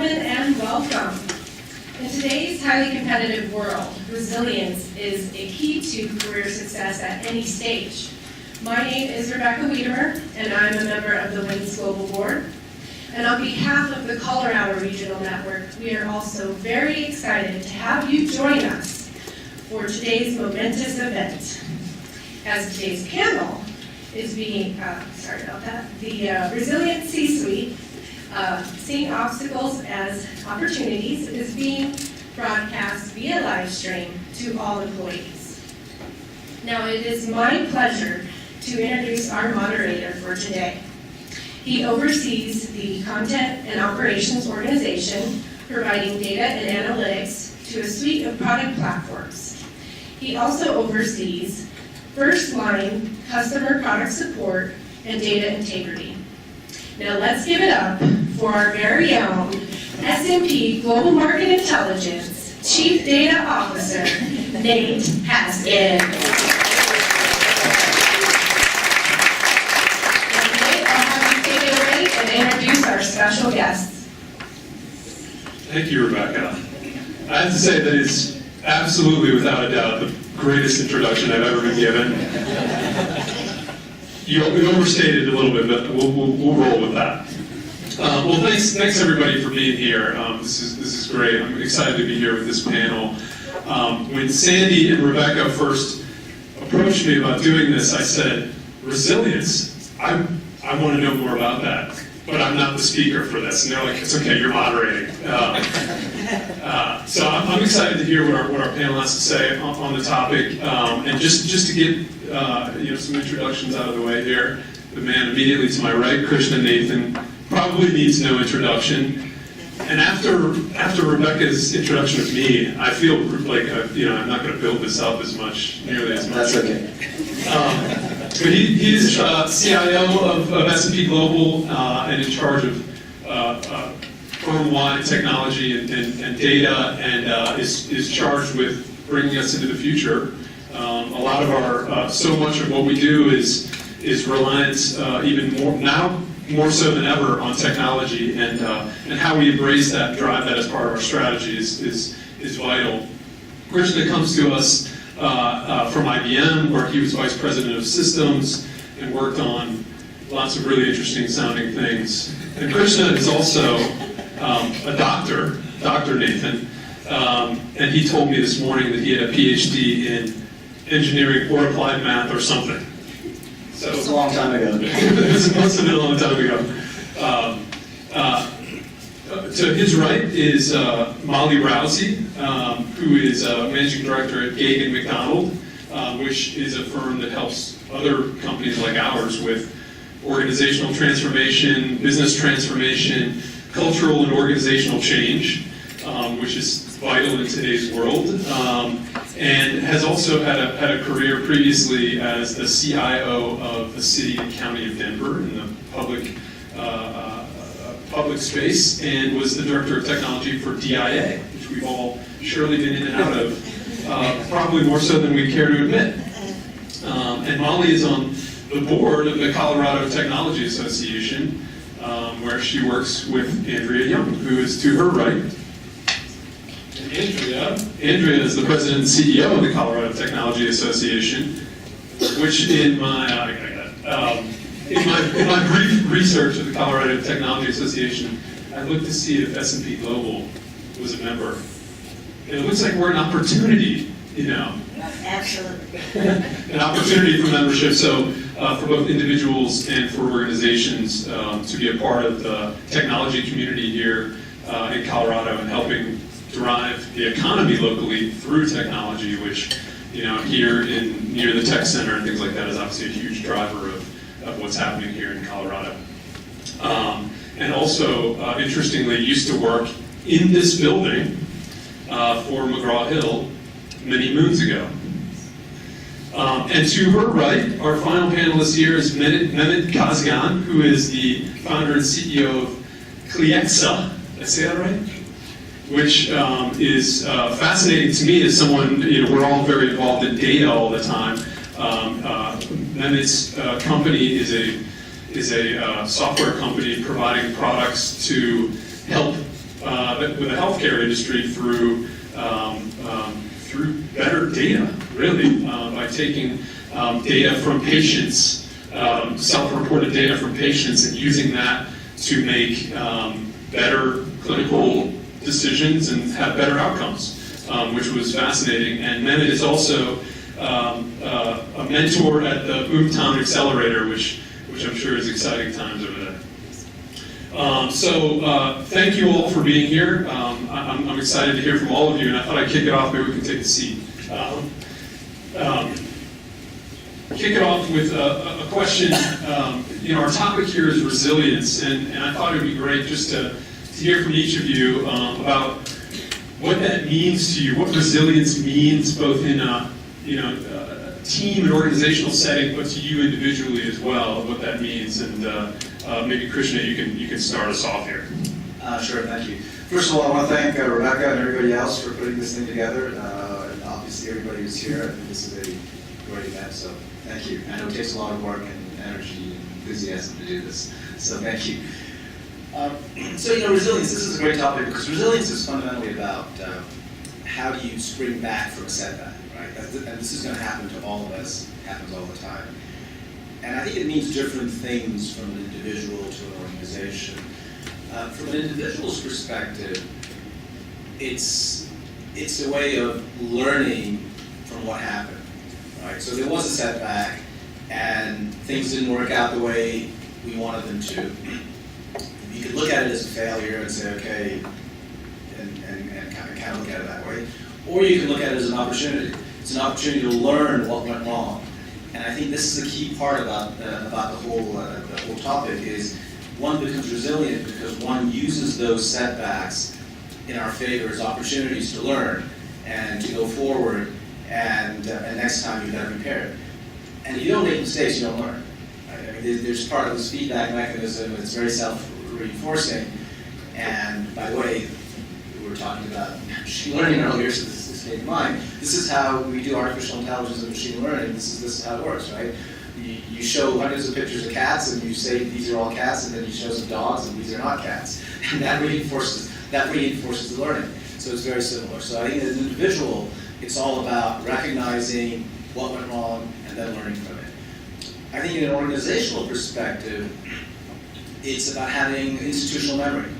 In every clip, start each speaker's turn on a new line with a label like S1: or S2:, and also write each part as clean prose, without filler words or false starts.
S1: gentlemen, and welcome. In today's highly competitive world, resilience is a key to career success at any stage. My name is Rebecca Wiedemer, and I'm a member of the WINS Global Board. And on behalf of the Colorado Regional Network, we are also very excited to have you join us for today's momentous event. As today's panel is being, the Resilient C-Suite, Seeing Obstacles as Opportunities, is being broadcast via live stream to all employees. Now, it is my pleasure to introduce our moderator for today. He oversees the Content and Operations Organization, providing data and analytics to a suite of product platforms. He also oversees first-line customer product support and data integrity. Now let's give it up for our very own S&P Global Market Intelligence Chief Data Officer, Nate Haskins. And introduce our special guests.
S2: Thank you, Rebecca. I have to say that it's absolutely, without a doubt, the greatest introduction I've ever been given. You overstated a little bit, but we'll roll with that. Well, thanks everybody for being here. This is great. I'm excited to be here with this panel. When Sandy and Rebecca first approached me about doing this, I said, resilience? I want to know more about that. But I'm not the speaker for this. And they're like, it's okay, you're moderating. So I'm excited to hear what our panel has to say on the topic. And just to get some introductions out of the way here. The man immediately to my right, Krishna Nathan, probably needs no introduction. And after Rebecca's introduction of me, I feel like I'm not going to build this up nearly as much.
S3: That's okay.
S2: But he's CIO of S&P Global and in charge of firm-wide technology and data, and is charged with bringing us into the future. A lot of our, so much of what we do is reliant even more so than ever on technology, and how we embrace that, drive that as part of our strategy is vital. Krishna comes to us from IBM, where he was vice president of systems and worked on lots of really interesting sounding things. And Krishna is also a doctor, Dr. Nathan, and he told me this morning that he had a PhD in engineering or applied math or something.
S3: So it was a long time ago.
S2: It must have been a long time ago. To his right is Molly Rousey, who is managing director at Gagan McDonald, which is a firm that helps other companies like ours with organizational transformation, business transformation, cultural and organizational change, which is vital in today's world, and has also had a career previously as the CIO of the city and county of Denver in the public space, and was the director of technology for DIA, which we've all surely been in and out of, probably more so than we care to admit. And Molly is on the board of the Colorado Technology Association, where she works with Andrea Young, who is to her right. And Andrea is the president and CEO of the Colorado Technology Association, which in my brief research of the Colorado Technology Association, I looked to see if S&P Global was a member. And it looks like we're an opportunity,
S1: Absolutely.
S2: an opportunity for membership, so for both individuals and for organizations to be a part of the technology community here in Colorado and helping drive the economy locally through technology, which, here near the tech center and things like that is obviously a huge driver of what's happening here in Colorado. And also, interestingly, used to work in this building for McGraw-Hill many moons ago. And to her right, our final panelist here is Mehmet Kazgan, who is the founder and CEO of Kleexa. Did I say that right? Which is fascinating to me as someone, we're all very involved in data all the time. Mehmet's company is a software company providing products to help with the healthcare industry through better data, really, by taking data from patients, self-reported data from patients, and using that to make better clinical decisions and have better outcomes, which was fascinating. And Mehmet is also a mentor at the Boomtown Accelerator, which I'm sure is exciting times over there. So thank you all for being here. I'm excited to hear from all of you, and I thought I'd kick it off. Maybe we can take a seat. Kick it off with a question. Our topic here is resilience, and I thought it would be great just to hear from each of you about what that means to you, what resilience means both in a team and organizational setting, but to you individually as well, what that means. And maybe Krishna, you can start us off here.
S3: Sure, thank you. First of all, I want to thank Rebecca and everybody else for putting this thing together. And obviously everybody who's here. I think this is a great event, so thank you. I know it takes a lot of work and energy and enthusiasm to do this, so thank you. Resilience, this is a great topic because resilience is fundamentally about how do you spring back from a setback, right? And this is going to happen to all of us, it happens all the time. And I think it means different things from an individual to an organization. From an individual's perspective, it's a way of learning from what happened, right? So there was a setback, and things didn't work out the way we wanted them to. You could look at it as a failure and say, okay, and kind of look at it that way. Or you can look at it as an opportunity. It's an opportunity to learn what went wrong. And I think this is a key part about the whole topic is one becomes resilient because one uses those setbacks in our favor as opportunities to learn and to go forward, and next time you've got to prepare it. And if you don't make mistakes, you don't learn. Right? I mean, there's part of this feedback mechanism. It's very self-reinforcing. And by the way, we were talking about machine learning earlier, so this came to mind. This is how we do artificial intelligence and machine learning. This is how it works, right? You show hundreds of pictures of cats, and you say these are all cats, and then you show some dogs, and these are not cats, and that reinforces the learning. So it's very similar. So I think as an individual, it's all about recognizing what went wrong and then learning from it. I think in an organizational perspective, it's about having institutional memory.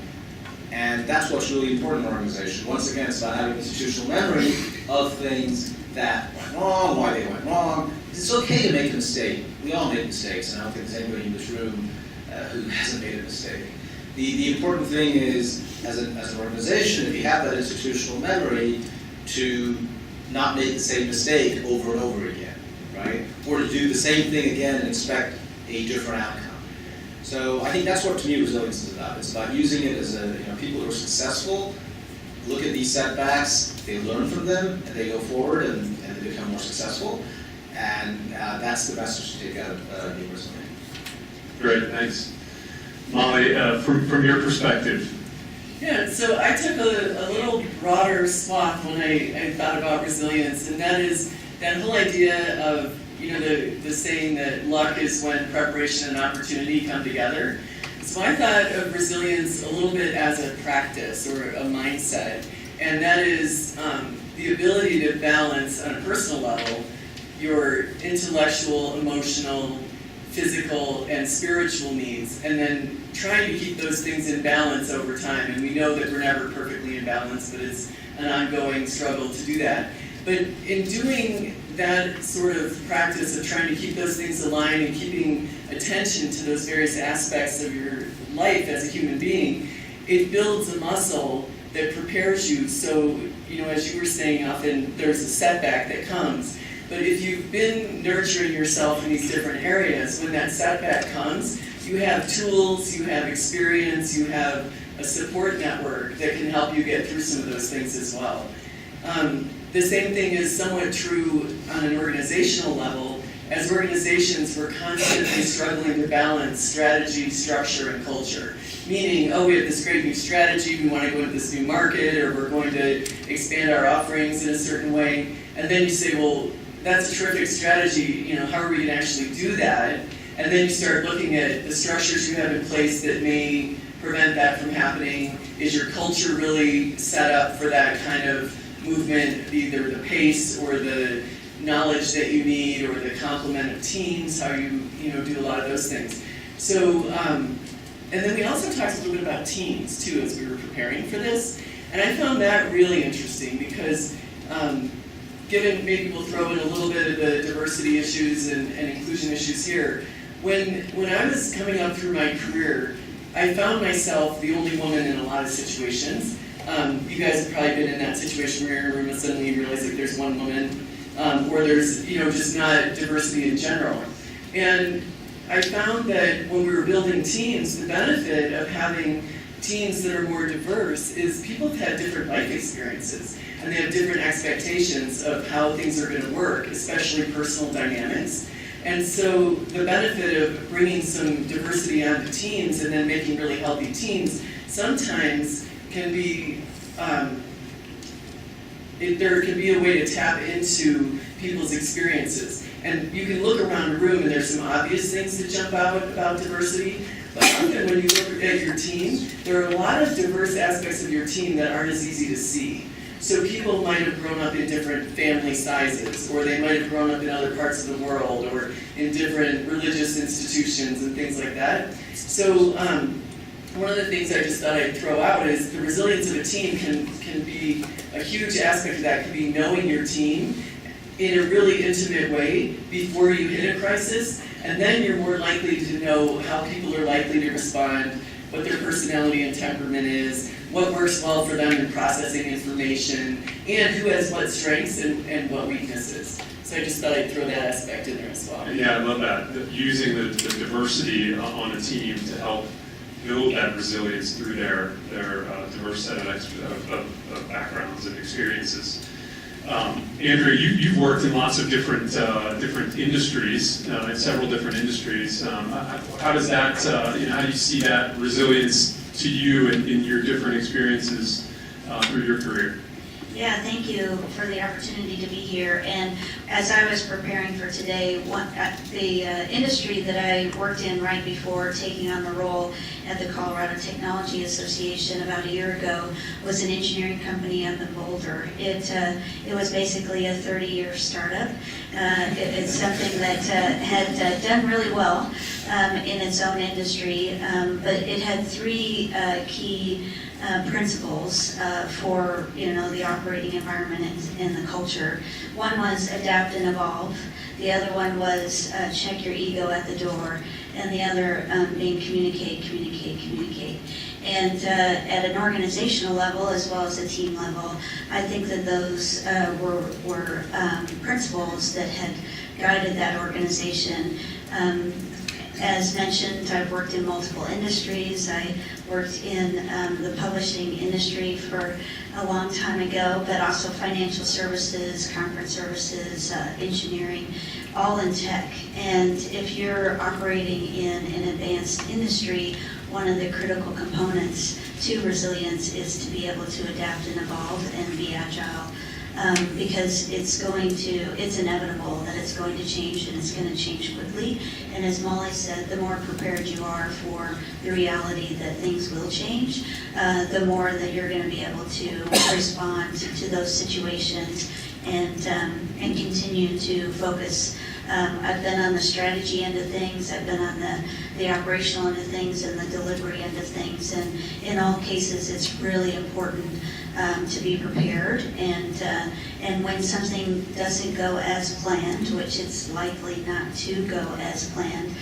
S3: And that's what's really important in an organization. Once again, it's about having institutional memory of things that went wrong, why they went wrong. It's okay to make a mistake. We all make mistakes, and I don't think there's anybody in this room who hasn't made a mistake. The important thing is, as an organization, if you have that institutional memory, to not make the same mistake over and over again, right? Or to do the same thing again and expect a different outcome. So I think that's what, to me, resilience is about. It's about using it as people who are successful look at these setbacks, they learn from them, and they go forward, and they become more successful. And that's the message to take out of being resilient.
S2: Great, thanks. Molly, from your perspective.
S4: Yeah, so I took a little broader swath when I thought about resilience, and that is that whole idea of, the saying that luck is when preparation and opportunity come together. So I thought of resilience a little bit as a practice or a mindset, and that is the ability to balance on a personal level your intellectual, emotional, physical, and spiritual needs, and then trying to keep those things in balance over time. And we know that we're never perfectly in balance, but it's an ongoing struggle to do that. But in doing that sort of practice of trying to keep those things aligned and keeping attention to those various aspects of your life as a human being, it builds a muscle that prepares you. So, as you were saying, often there's a setback that comes. But if you've been nurturing yourself in these different areas, when that setback comes, you have tools, you have experience, you have a support network that can help you get through some of those things as well. The same thing is somewhat true on an organizational level. As organizations, we're constantly struggling to balance strategy, structure, and culture. Meaning, we have this great new strategy, we want to go into this new market, or we're going to expand our offerings in a certain way. And then you say, well, that's a terrific strategy, how are we going to actually do that? And then you start looking at the structures you have in place that may prevent that from happening. is your culture really set up for that kind of movement, either the pace or the knowledge that you need or the complement of teams, how you do a lot of those things. So, and then we also talked a little bit about teams too as we were preparing for this. And I found that really interesting because given, maybe we'll throw in a little bit of the diversity issues and inclusion issues here. When I was coming up through my career, I found myself the only woman in a lot of situations. You guys have probably been in that situation where you're in a room and suddenly you realize that there's one woman, or there's just not diversity in general. And I found that when we were building teams, the benefit of having teams that are more diverse is people have had different life experiences, and they have different expectations of how things are going to work, especially personal dynamics. And so the benefit of bringing some diversity onto teams and then making really healthy teams sometimes can be, there can be a way to tap into people's experiences. And you can look around a room and there's some obvious things that jump out about diversity, but often when you look at your team, there are a lot of diverse aspects of your team that aren't as easy to see. So people might have grown up in different family sizes, or they might have grown up in other parts of the world, or in different religious institutions and things like that. So one of the things I just thought I'd throw out is the resilience of a team can be a huge aspect of that, can be knowing your team in a really intimate way before you hit a crisis, and then you're more likely to know how people are likely to respond, what their personality and temperament is, what works well for them in processing information, and who has what strengths and what weaknesses. So I just thought I'd throw that aspect in there as well.
S2: Yeah, I love that. Using the diversity on a team to help build that resilience through their diverse set of backgrounds and experiences. Andrew, you've worked in lots of different industries, in several different industries. How does that, how do you see that resilience to you in your different experiences through your career?
S5: Yeah, thank you for the opportunity to be here. And as I was preparing for today, the industry that I worked in right before taking on the role at the Colorado Technology Association about a year ago was an engineering company up in Boulder. It was basically a 30-year startup. It's something that had done really well in its own industry, but it had three key principles for the operating environment and the culture. One was adapt and evolve. The other one was check your ego at the door, and the other being communicate. And at an organizational level as well as a team level, I think that those were principles that had guided that organization. As mentioned, I've worked in multiple industries. I worked in the publishing industry for a long time ago, but also financial services, conference services, engineering, all in tech. And if you're operating in an advanced industry, one of the critical components to resilience is to be able to adapt and evolve and be agile. Because it's inevitable that it's going to change, and it's going to change quickly. And as Molly said, the more prepared you are for the reality that things will change, the more that you're going to be able to respond to those situations and continue to focus. I've been on the strategy end of things, I've been on the operational end of things, and the delivery end of things, and in all cases it's really important to be prepared, and when something doesn't go as planned, which it's likely not to go as planned,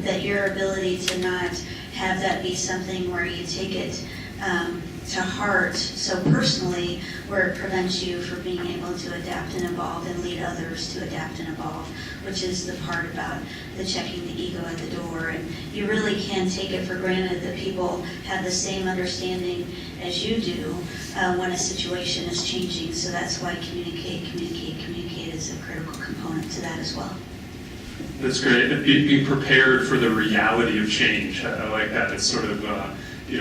S5: that your ability to not have that be something where you take it to heart so personally, where it prevents you from being able to adapt and evolve and lead others to adapt and evolve, which is the part about the checking the ego at the door. And you really can take it for granted that people have the same understanding as you do when a situation is changing. So that's why communicate is a critical component to that as well.
S2: That's great. And being prepared for the reality of change. I like that. It's sort of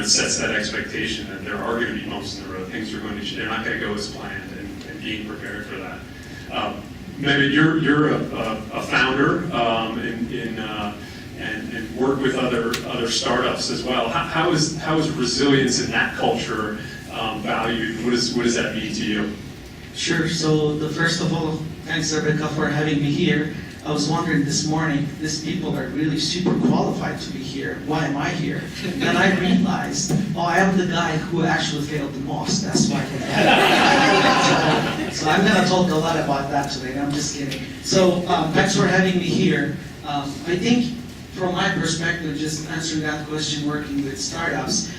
S2: sets that expectation that there are going to be bumps in the road. Things are they're not going to go as planned, and being prepared for that. Maybe you're a founder, and work with other startups as well. How is resilience in that culture valued? What does that mean to you?
S6: Sure. So first of all, thanks Rebecca for having me here. I was wondering this morning, these people are really super qualified to be here. Why am I here? And I realized, I am the guy who actually failed the most. That's why. So I'm going to talk a lot about that today. I'm just kidding. So thanks for having me here. I think from my perspective, just answering that question, working with startups,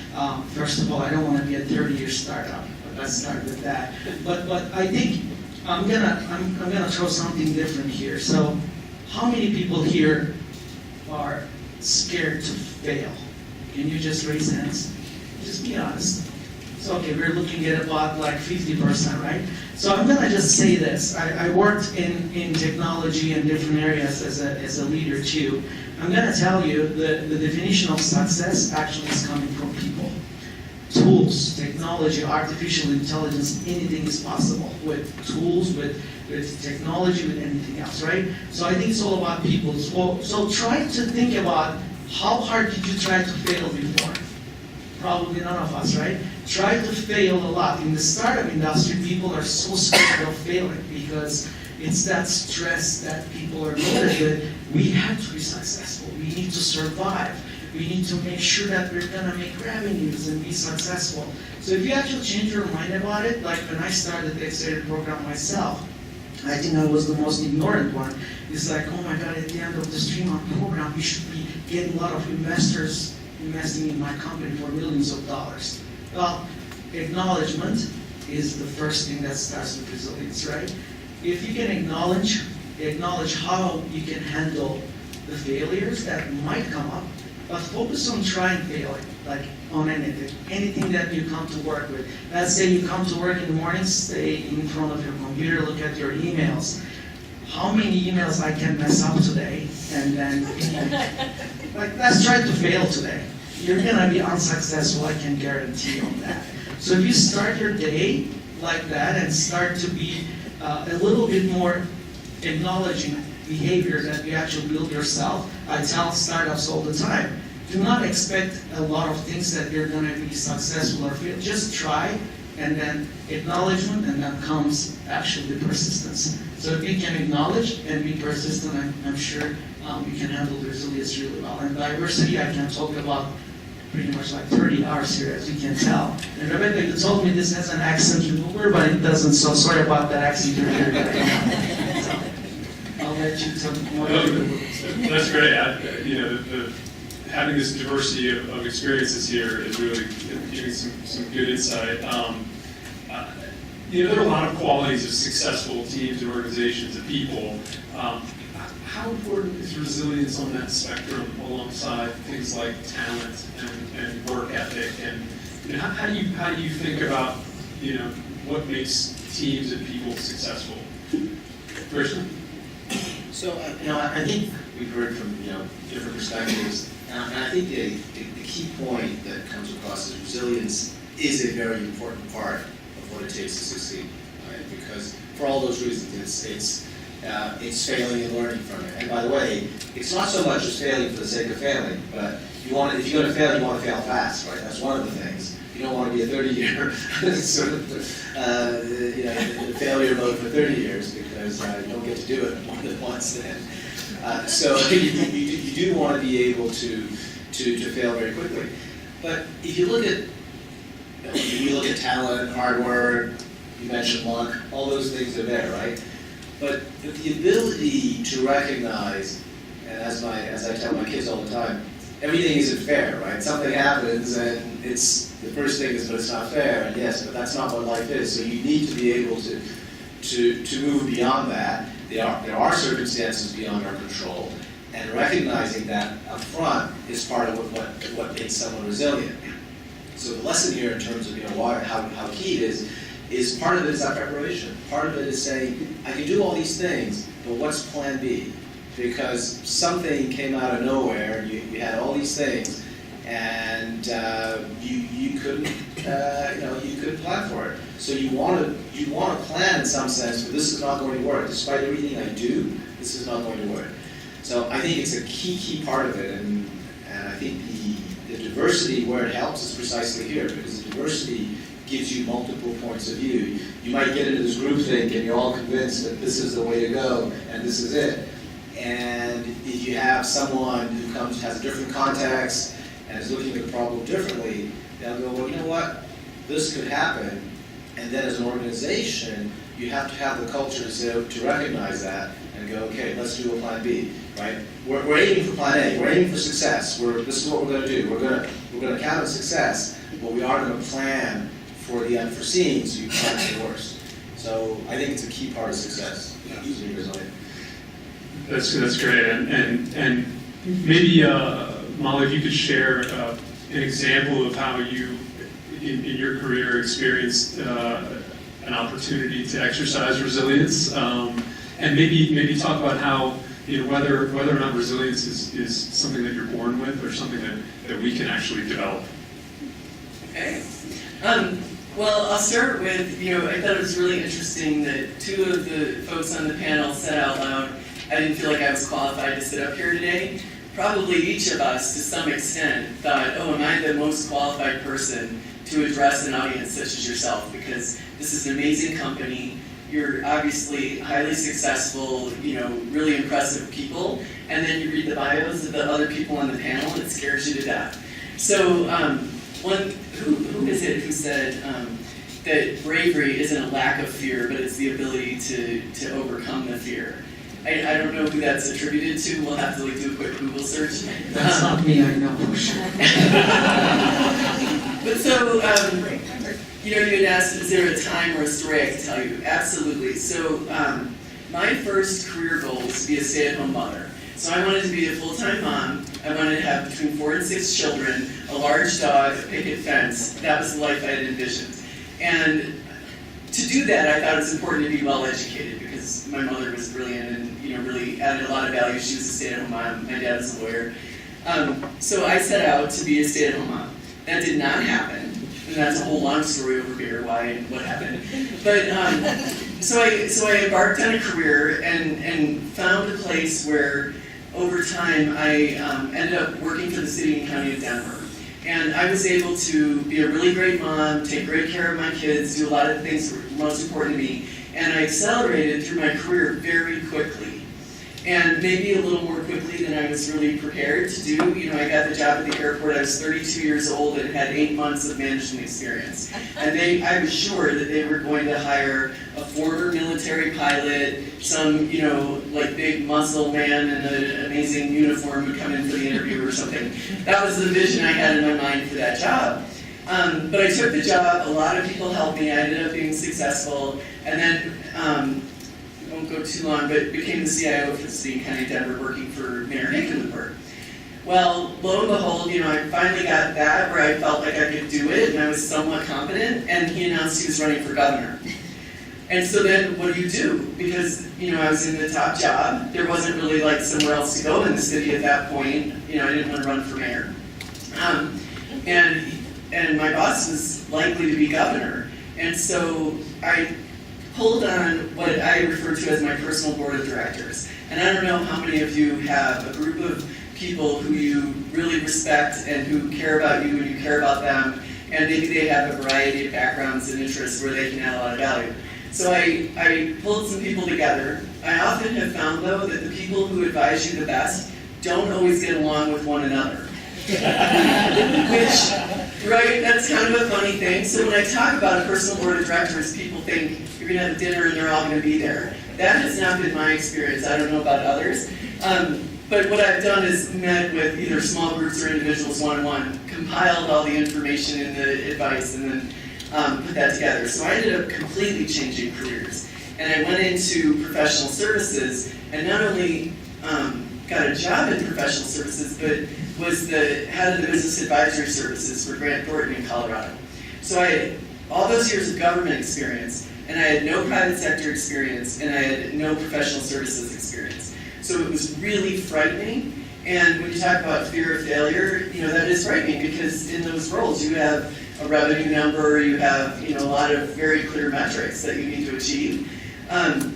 S6: first of all, I don't want to be a 30-year startup. But let's start with that. But I think I'm gonna throw something different here. So, how many people here are scared to fail? Can you just raise hands? Just be honest. It's okay. We're looking at about like 50%, right? So I'm gonna just say this. I worked in technology and different areas as a leader too. I'm gonna tell you the definition of success actually is coming from people. Tools, technology, artificial intelligence, anything is possible with tools, with technology, with anything else, right? So I think it's all about people. So try to think about how hard did you try to fail before? Probably none of us, right? Try to fail a lot. In the startup industry, people are so scared of failing because it's that stress that people are loaded with. We have to be successful. We need to survive. We need to make sure that we're gonna make revenues and be successful. So if you actually change your mind about it, like when I started the accelerator program myself, I think I was the most ignorant one. It's like, oh my God, at the end of the stream-on program, we should be getting a lot of investors investing in my company for millions of dollars. Well, acknowledgement is the first thing that starts with resilience, right? If you can acknowledge how you can handle the failures that might come up, but focus on trying failing, like on anything that you come to work with. Let's say you come to work in the morning, stay in front of your computer, look at your emails. How many emails I can mess up today? And then, like, let's try to fail today. You're gonna be unsuccessful, I can guarantee on that. So if you start your day like that and start to be a little bit more acknowledging behavior that you actually build yourself. I tell startups all the time, do not expect a lot of things that you're going to be successful or fail. Just try, and then acknowledgement, and then comes actually the persistence. So if you can acknowledge and be persistent, I'm sure you can handle the resilience really well. And diversity, I can talk about pretty much like 30 hours here, as you can tell. And Rebecca, you told me this has an accent remover, but it doesn't, so sorry about that accent you're hearing right now. I'll let you talk more.
S2: That's great. Having this diversity of experiences here is really giving some good insight. There are a lot of qualities of successful teams and organizations and people. How important is resilience on that spectrum alongside things like talent and work ethic? And how do you think about what makes teams and people successful? Krishna?
S3: So, I think we've heard from, different perspectives, and I think the key point that comes across is resilience is a very important part of what it takes to succeed, right? Because for all those reasons, it's failing and learning from it. And by the way, it's not so much just failing for the sake of failing, but if you're going to fail, you want to fail fast, right? That's one of the things. You don't want to be a 30-year sort of failure mode for 30 years because you don't get to do it more than once then. So you do want to be able to fail very quickly. But if you look at talent, hard work, you mentioned luck, all those things are there, right? But the ability to recognize, and as I tell my kids all the time, everything isn't fair, right? Something happens and the first thing is, but it's not fair, and yes, but that's not what life is. So you need to be able to move beyond that. There are circumstances beyond our control, and recognizing that up front is part of what makes someone resilient. So the lesson here in terms of how key it is part of it is that preparation. Part of it is saying, I can do all these things, but what's plan B? Because something came out of nowhere, you had all these things, and you couldn't plan for it. So you want to plan in some sense, but this is not going to work. Despite everything I do, this is not going to work. So I think it's a key part of it, and I think the diversity where it helps is precisely here, because the diversity gives you multiple points of view. You might get into this groupthink and you're all convinced that this is the way to go and this is it. And if you have someone who has a different context and is looking at the problem differently, they'll go, well, you know what, this could happen. And then as an organization, you have to have the culture to recognize that and go, okay, let's do a plan B, right? We're aiming for plan A, we're aiming for success. This is what we're going to do. We're going to count on success, but we are going to plan for the unforeseen, so you plan for the worst. So I think it's a key part of success. Being resilient.
S2: That's great, and maybe Molly, if you could share an example of how you, in your career, experienced an opportunity to exercise resilience, and maybe talk about how, whether or not resilience is something that you're born with or something that we can actually develop.
S4: Okay. Well, I'll start with, I thought it was really interesting that two of the folks on the panel said out loud, I didn't feel like I was qualified to sit up here today. Probably each of us, to some extent, thought, oh, am I the most qualified person to address an audience such as yourself? Because this is an amazing company. You're obviously highly successful, really impressive people. And then you read the bios of the other people on the panel, and it scares you to death. So, who is it who said that bravery isn't a lack of fear, but it's the ability to overcome the fear? I don't know who that's attributed to. We'll have to do a quick Google search.
S6: That's not me, I know for sure.
S4: But so, you had asked, is there a time or a story I can tell you? Absolutely. So, my first career goal was to be a stay-at-home mother. So I wanted to be a full-time mom. I wanted to have between 4 and 6 children, a large dog, a picket fence. That was the life I had envisioned. And to do that, I thought it was important to be well-educated because my mother was brilliant and really added a lot of value. She was a stay-at-home mom. My dad was a lawyer. So I set out to be a stay-at-home mom. That did not happen. And that's a whole long story over here, why and what happened. But so I embarked on a career and found a place where over time I ended up working for the city and county of Denver. And I was able to be a really great mom, take great care of my kids, do a lot of the things that were most important to me. And I accelerated through my career very quickly. And maybe a little more quickly than I was really prepared to do. I got the job at the airport. I was 32 years old and had 8 months of management experience. And I was sure that they were going to hire a former military pilot, some, big muscle man in an amazing uniform would come in for the interview or something. That was the vision I had in my mind for that job. But I took the job. A lot of people helped me. I ended up being successful. And then, won't go too long, but became the CIO for the city and county of Denver, working for Mayor Hickenlooper. Well, lo and behold, I finally got that where I felt like I could do it, and I was somewhat competent, and he announced he was running for governor. And so then, what do? Because, I was in the top job. There wasn't really somewhere else to go in the city at that point. I didn't want to run for mayor. And my boss was likely to be governor. And so I pulled on what I refer to as my personal board of directors. And I don't know how many of you have a group of people who you really respect and who care about you and you care about them, and maybe they have a variety of backgrounds and interests where they can add a lot of value. So I pulled some people together. I often have found, though, that the people who advise you the best don't always get along with one another. Which, right, that's kind of a funny thing. So when I talk about a personal board of directors, people think you're going to have dinner and they're all going to be there. That has not been my experience. I don't know about others. But what I've done is met with either small groups or individuals one-on-one, compiled all the information and the advice, and then put that together. So I ended up completely changing careers. And I went into professional services and not only got a job in professional services, but was the head of the business advisory services for Grant Thornton in Colorado. So I had all those years of government experience, and I had no private sector experience, and I had no professional services experience. So it was really frightening. And when you talk about fear of failure, that is frightening because in those roles you have a revenue number, you have a lot of very clear metrics that you need to achieve. And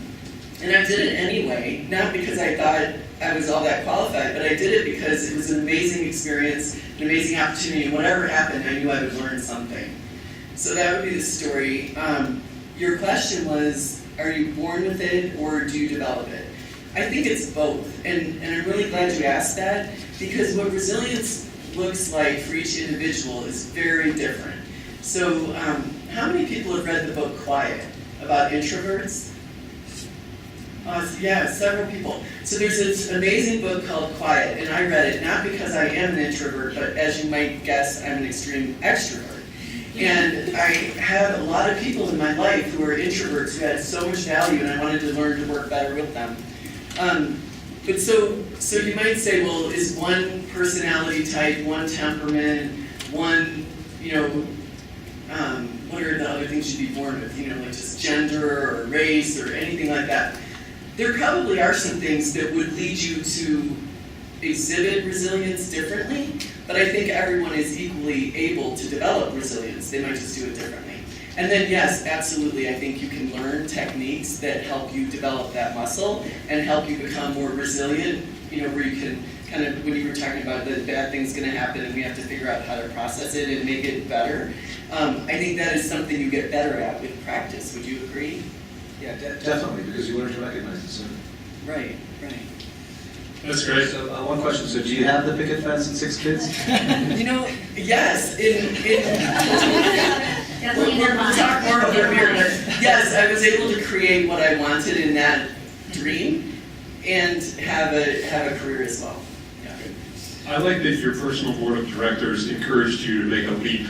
S4: I did it anyway, not because I thought I was all that qualified, but I did it because it was an amazing experience, an amazing opportunity, and whatever happened, I knew I would learn something. So that would be the story. Your question was, are you born with it or do you develop it? I think it's both, and I'm really glad you asked that, because what resilience looks like for each individual is very different. So how many people have read the book Quiet about introverts? Yeah, several people. So there's this amazing book called Quiet, and I read it not because I am an introvert, but as you might guess, I'm an extreme extrovert. And I have a lot of people in my life who are introverts who had so much value, and I wanted to learn to work better with them. But so you might say, well, is one personality type, one temperament, one, what are the other things you'd be born with? Like just gender or race or anything like that. There probably are some things that would lead you to exhibit resilience differently, but I think everyone is equally able to develop resilience. They might just do it differently. And then yes, absolutely, I think you can learn techniques that help you develop that muscle and help you become more resilient, where you can kind of, when you were talking about the bad thing's gonna happen and we have to figure out how to process it and make it better, I think that is something you get better at with practice. Would you agree?
S3: Yeah, definitely, because you learn to recognize it sooner.
S4: Right.
S2: That's great.
S3: So one question, so do you have the picket fence and 6 kids?
S4: Yes,
S5: Definitely
S4: we'll
S5: in mind.
S4: talk more over here, but yes, I was able to create what I wanted in that dream and have a career as well. Yeah.
S2: I like that your personal board of directors encouraged you to make a leap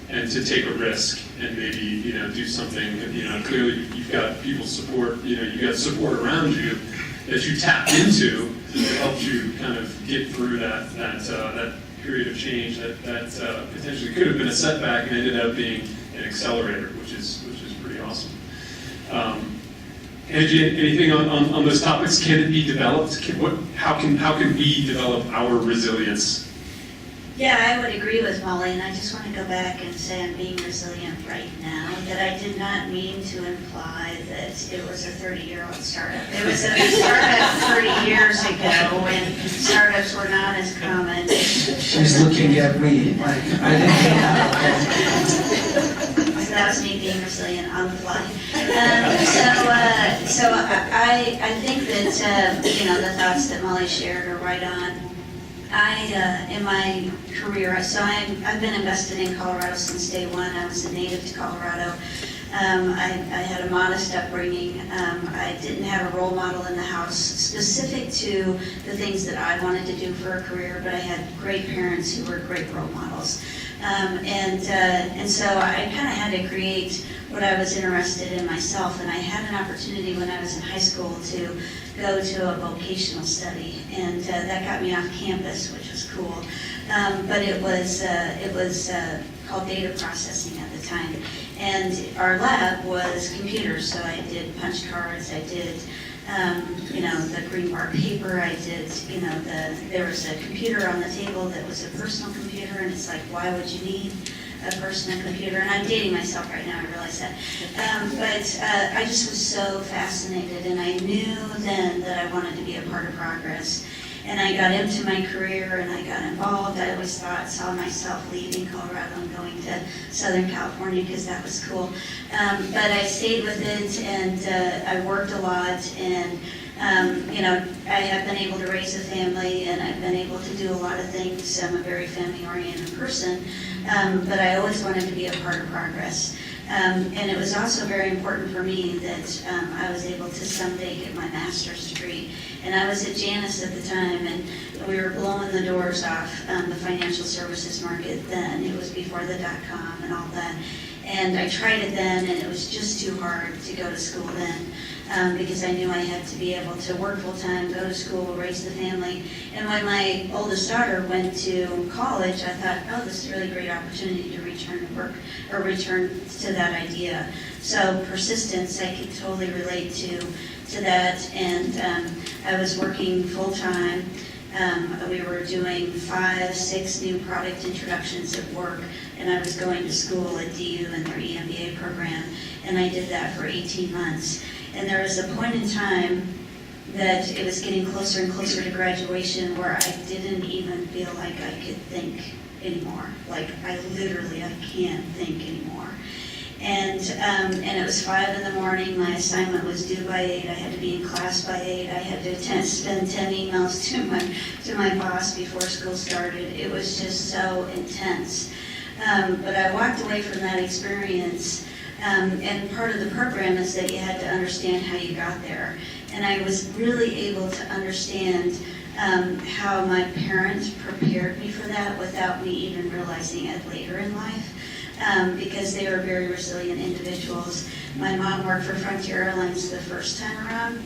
S2: and to take a risk and maybe, do something, clearly you've got people's support, you got support around you that you tapped into that helped you kind of get through that period of change that potentially could have been a setback and ended up being an accelerator, which is pretty awesome. Angie, anything on those topics? Can it be developed? How can we develop our resilience?
S5: Yeah, I would agree with Molly, and I just want to go back and say I'm being resilient right now, that I did not mean to imply that it was a 30-year-old startup. It was a startup 30 years ago when startups were not as common.
S6: She's looking at me like, I didn't think that.
S5: So that was me being resilient on the fly. So I think that, the thoughts that Molly shared are right on. In my career, I've been invested in Colorado since day one. I was a native to Colorado. I had a modest upbringing. I didn't have a role model in the house specific to the things that I wanted to do for a career, but I had great parents who were great role models. And so I kind of had to create what I was interested in myself, and I had an opportunity when I was in high school to go to a vocational study, and that got me off campus, which was cool. But it was called data processing at the time, and our lab was computers. So I did punch cards, I did the green bar paper, I did, there was a computer on the table that was a personal computer, and it's like, why would you need a personal computer? And I'm dating myself right now, I realize that. But I just was so fascinated, and I knew then that I wanted to be a part of progress. And I got into my career and I got involved. I always saw myself leaving Colorado and going to Southern California because that was cool. But I stayed with it, and I worked a lot, and I have been able to raise a family, and I've been able to do a lot of things. I'm a very family-oriented person, but I always wanted to be a part of progress. And it was also very important for me that I was able to someday get my master's degree. And I was at Janus at the time, and we were blowing the doors off the financial services market then. It was before the .com and all that. And I tried it then, and it was just too hard to go to school then because I knew I had to be able to work full-time, go to school, raise the family. And when my oldest daughter went to college, I thought, oh, this is a really great opportunity to return to work or return to that idea. So persistence, I could totally relate to that. And I was working full-time. We were doing 5-6 new product introductions at work, and I was going to school at DU in their EMBA program, and I did that for 18 months. And there was a point in time that it was getting closer and closer to graduation where I didn't even feel like I could think anymore. Like I can't think anymore. And it was 5 in the morning. My assignment was due by 8. I had to be in class by 8. I had to send 10 emails to my boss before school started. It was just so intense. But I walked away from that experience. And part of the program is that you had to understand how you got there. And I was really able to understand how my parents prepared me for that without me even realizing it later in life. Because they were very resilient individuals. My mom worked for Frontier Airlines the first time around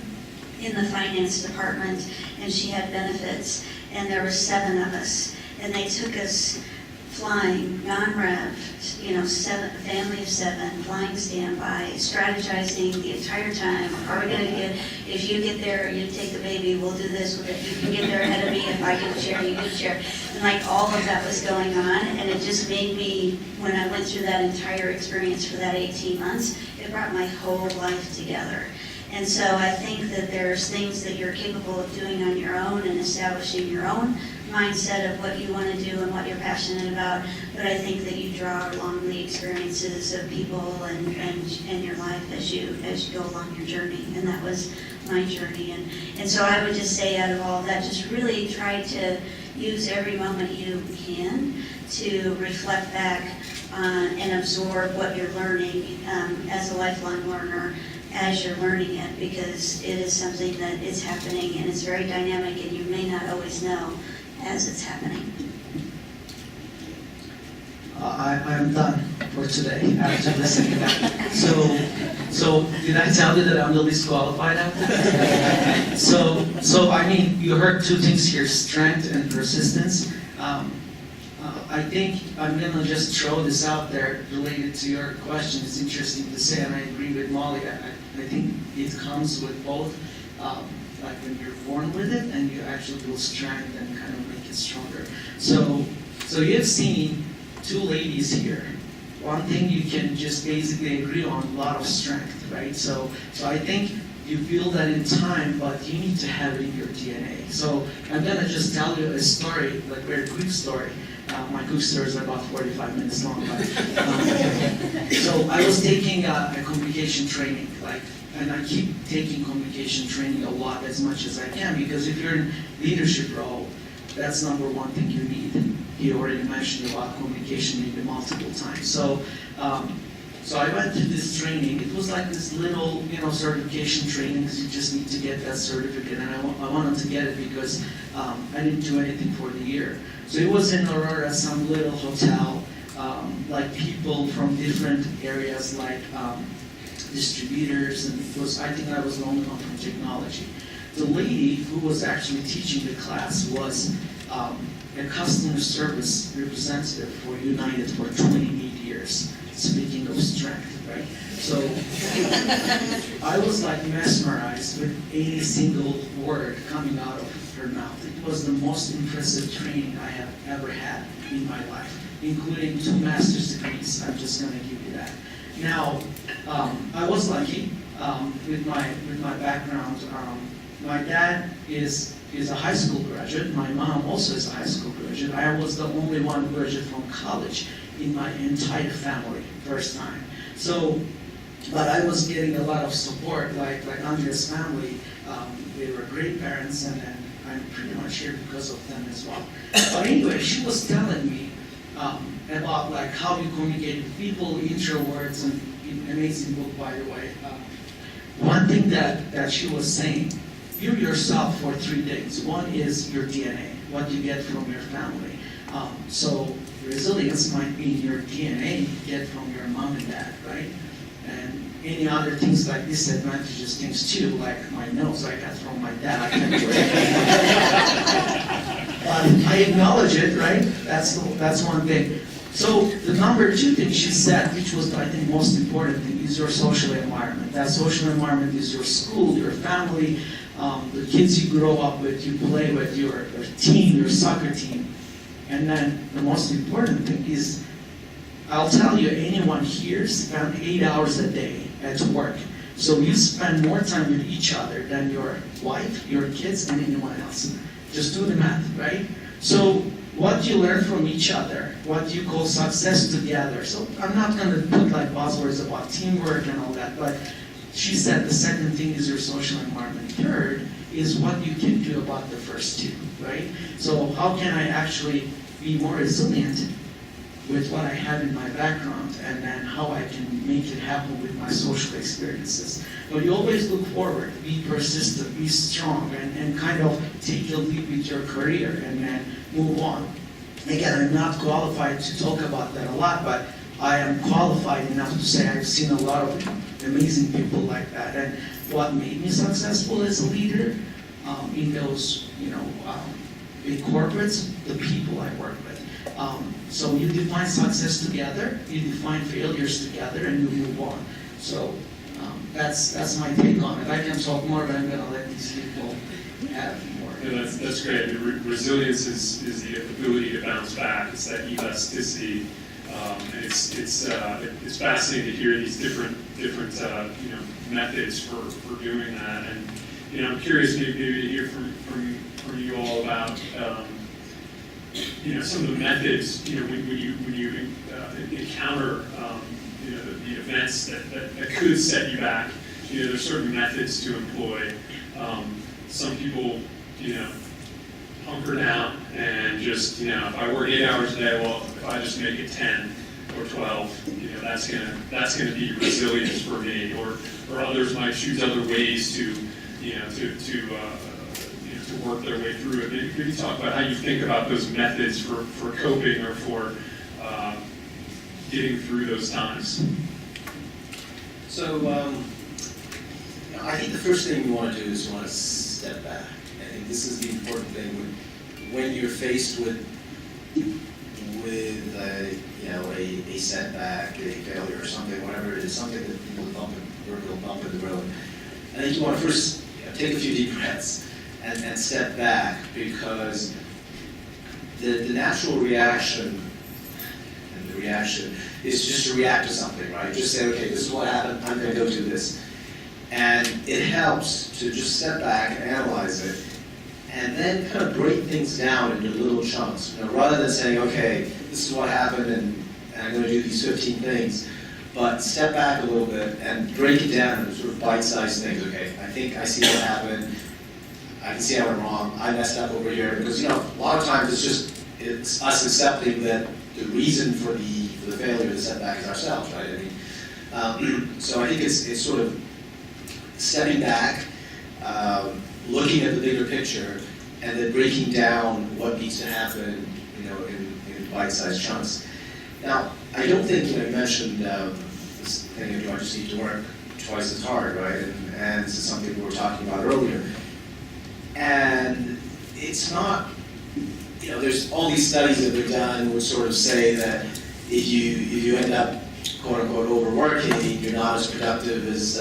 S5: in the finance department, and she had benefits, and there were 7 of us. And they took us flying, non-rev, family of 7, flying standby, strategizing the entire time. Are we going to get, if you get there, you take the baby, we'll do this with it. You can get there ahead of me, if I get a chair, you get a chair. And like all of that was going on, and it just made me, when I went through that entire experience for that 18 months, it brought my whole life together. And so I think that there's things that you're capable of doing on your own and establishing your own mindset of what you want to do and what you're passionate about, but I think that you draw along the experiences of people and your life as you go along your journey, and that was my journey. And so I would just say, out of all that, just really try to use every moment you can to reflect back and absorb what you're learning as a lifelong learner as you're learning it, because it is something that is happening and it's very dynamic, and you may not always know as it's happening.
S6: I'm done for today after listening to that. So did I tell you that I'm the least qualified after that? So I mean, you heard 2 things here: strength and persistence. I think I'm gonna just throw this out there related to your question. It's interesting to say, and I agree with Molly. I think it comes with both. Like when you're born with it, and you actually build strength and kind of make it stronger. So you've seen 2 ladies here. One thing you can just basically agree on: a lot of strength, right? So I think you feel that in time, but you need to have it in your DNA. So I'm gonna just tell you a story, like a very quick story. My quick stories are about 45 minutes long. But, so I was taking a communication training, and I keep taking communication training a lot, as much as I can, because if you're in leadership role, that's number 1 thing you need. He already mentioned about communication maybe multiple times. So I went to this training. It was like this little, certification training, because you just need to get that certificate, and I wanted to get it because I didn't do anything for the year. So it was in Aurora, some little hotel, like people from different areas, like distributors, and I think I was the only one from technology. The lady who was actually teaching the class was a customer service representative for United for 28 years. Speaking of strength, right? So I was like mesmerized with any single word coming out of her mouth. It was the most impressive training I have ever had in my life, including 2 master's degrees. I'm just going to give you that. Now, I was lucky with my background. My dad is a high school graduate. My mom also is a high school graduate. I was the only one graduate from college in my entire family, first time. So, but I was getting a lot of support, like Andrea's family. They were great parents, and I'm pretty much here because of them as well. But anyway, she was telling me about like how you communicate with people, introverts, and amazing book, by the way. One thing that she was saying: view yourself for 3 things. One is your DNA, what you get from your family. So resilience might be in your DNA, you get from your mom and dad, right? And any other things like disadvantageous things too, like my nose I got from my dad. I can't do it. But I acknowledge it, right? That's one thing. So the number 2 thing she said, which was I think most important thing, is your social environment. That social environment is your school, your family, the kids you grow up with, you play with, your team, your soccer team. And then the most important thing is, I'll tell you, anyone here spend 8 hours a day at work. So you spend more time with each other than your wife, your kids, and anyone else. Just do the math, right? So what you learn from each other, what you call success together. So I'm not going to put like buzzwords about teamwork and all that, but she said the second thing is your social environment. Third is what you can do about the first two, right? So how can I actually be more resilient with what I have in my background, and then how I can make it happen with my social experiences. But you always look forward, be persistent, be strong, and kind of take a leap with your career and then move on. Again, I'm not qualified to talk about that a lot, but I am qualified enough to say I've seen a lot of amazing people like that. And what made me successful as a leader in those, big corporates, the people I work with. So you define success together, you define failures together, and you move on. So that's my take on it. I can talk more, but I'm going to let these people have more.
S2: Yeah, that's great. Resilience is the ability to bounce back. It's that elasticity. And it's fascinating to hear these different methods for doing that. And I'm curious maybe to hear from you all about some of the methods when you encounter the events that could set you back. There's certain methods to employ. Some people hunker down and just if I work 8 hours a day, well, if I just make it 10 or 12, that's gonna be resilience for me. Or others might choose other ways to work their way through it. Maybe talk about how you think about those methods for coping or for getting through those times.
S3: So, I think the first thing you want to do is you want to step back. I think this is the important thing when you're faced with a setback, a failure, or something, whatever it is, something that people bump in the road. I think you want to first take a few deep breaths and step back, because the natural reaction is just to react to something, right? Just say, okay, this is what happened, I'm going to go do this. And it helps to just step back and analyze it, and then kind of break things down into little chunks. Rather than saying, okay, this is what happened, and I'm going to do these 15 things, but step back a little bit and break it down into sort of bite-sized things. Okay, I think I see what happened. I can see I went wrong. I messed up over here. Because a lot of times it's us accepting that the reason for the failure, the setback, is ourselves, right? So I think it's sort of stepping back, looking at the bigger picture, and then breaking down what needs to happen, in bite-sized chunks. Now, I don't think you mentioned this thing of you just need to work twice as hard, right? And this is something we were talking about earlier. And it's not, there's all these studies that have been done which sort of say that if you end up quote unquote overworking, you're not as productive as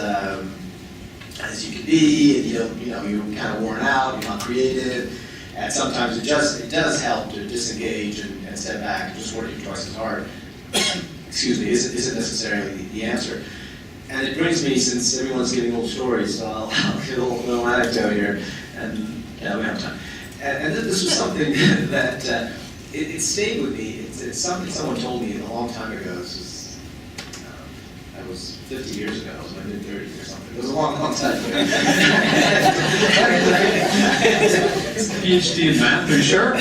S3: you can be, and you're kind of worn out, you're not creative, and sometimes it does help to disengage and step back. Just working twice as hard, isn't necessarily the answer. And it brings me, since everyone's giving little stories, so I'll give a little anecdote here, and we have time. And this was something that it stayed with me. It's something someone told me a long time ago. That was 50 years ago. I was in my mid-30s or something. It was a long time ago.
S2: PhD in math, are you sure?
S3: It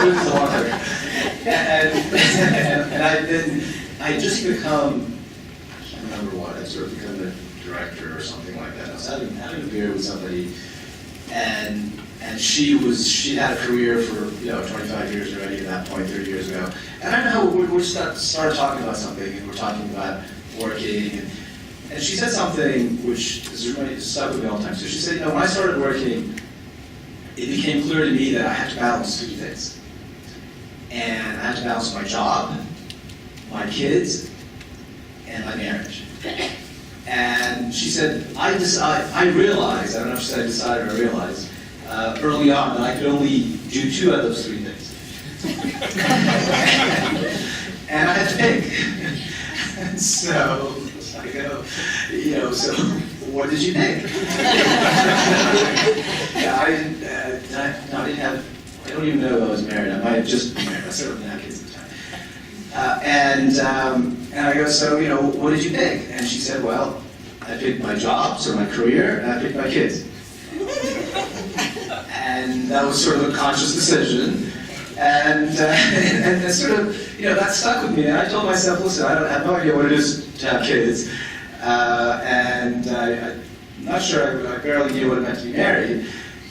S3: was a long time ago. And I had just become, I can't remember what, I'd sort of become a director or something like that. I was having a beer with somebody, and she had a career for 25 years already at that point, 30 years ago. And I know we started talking about something, and we're talking about working, and she said something which is stuck with me all the time. So she said, when I started working, it became clear to me that I had to balance three things. And I had to balance my job, my kids, and my marriage. And she said, I realized, I don't know if she said I decided or I realized, early on that I could only do two of those three things. And I had to pick. And so I go, so what did you think? Yeah, I didn't have, I don't even know if I was married. I might have just been married. I certainly didn't have kids at the time. And I go, so, what did you pick? And she said, well, I picked my jobs or my career, and I picked my kids. And that was sort of a conscious decision. And sort of, that stuck with me. And I told myself, listen, I have no idea what it is to have kids. And I'm not sure, I barely knew what it meant to be married.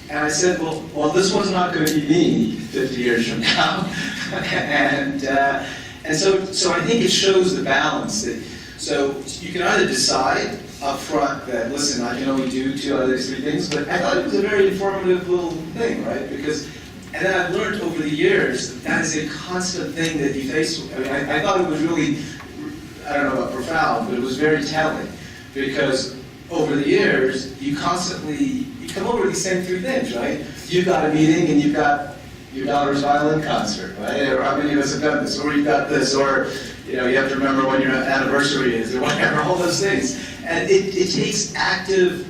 S3: And I said, well, this one's not going to be me 50 years from now. and so I think it shows the balance. So you can either decide up front that, listen, I can only do 2 out of these 3 things, but I thought it was a very informative little thing, right? And then I've learned over the years that is a constant thing that you face. I mean, I thought it was really, I don't know about profound, but it was very telling. Because over the years, you come over these same 3 things, right? You've got a meeting and you've got your daughter's violin concert, right? Or how many of us have done this? Or you've got this, or you have to remember when your anniversary is, or whatever, all those things. And it takes active